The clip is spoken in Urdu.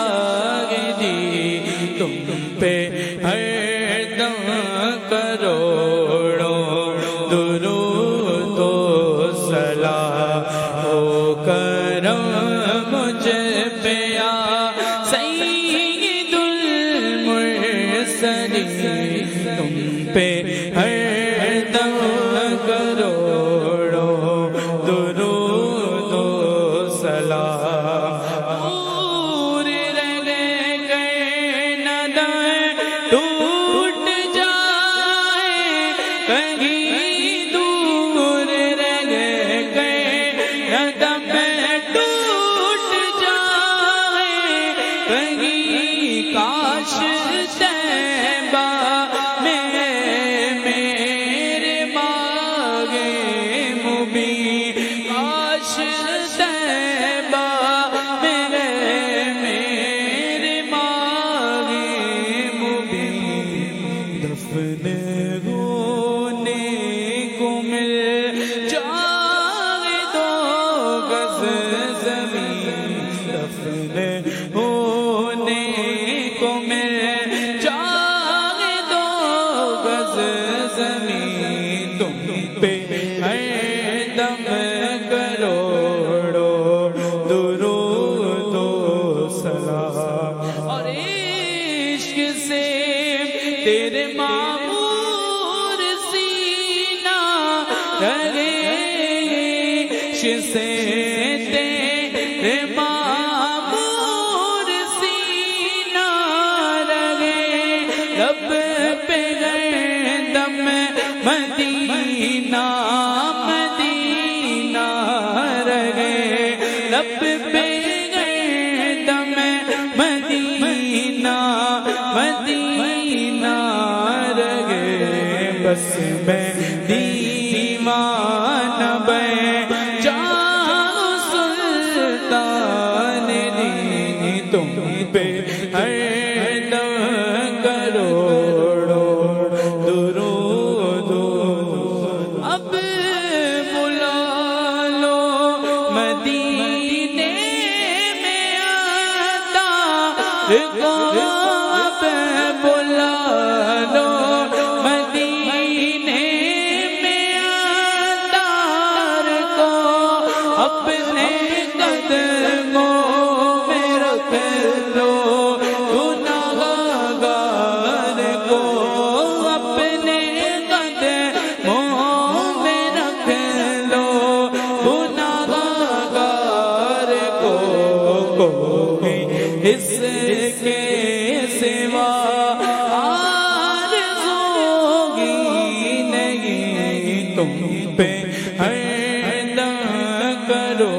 شاہدی تم پہ ہر دم کروڑوں درود و سلام ہو کرم مجھ پہ یا سید المرسلین تم پہ ہر دم کروڑوں درود و سلام دور رہ گئے نہ ٹوٹ جائے کہیں دور رہ گئے نہ دم ٹوٹ جائے کہیں کاش طیبہ میں میرے مانگے مبین کاش طیبہ میں میرے مانگے مبین دفن ہونے کو مل جائے دو گز زمین دفن ہونے کو مل جائے دو گز زمین تم پہ ہر دم کروڑوں درود و سلام اور عشق سے تیرے معمور سینہ رہے عشق سے تیرے معمور سینہ رہے لب پہ گئے دم مدینہ مدینہ رہے لب پہ گئے دم مدینہ مدینہ رہے بس میں دیوانہ بن جاؤں سلطان دین تم پہ ہر دم کروڑوں درود اب بلا لو مدینے میں آتا کو اب بلا لو مدینے میں آتا کو اپنے قدموں میں رکھ لو گناہگار کو اپنے قدموں میں رکھ لو گناہگار کو کوئی اس کے سوا آرزو ہی نہیں تم پہ ہر دم کرو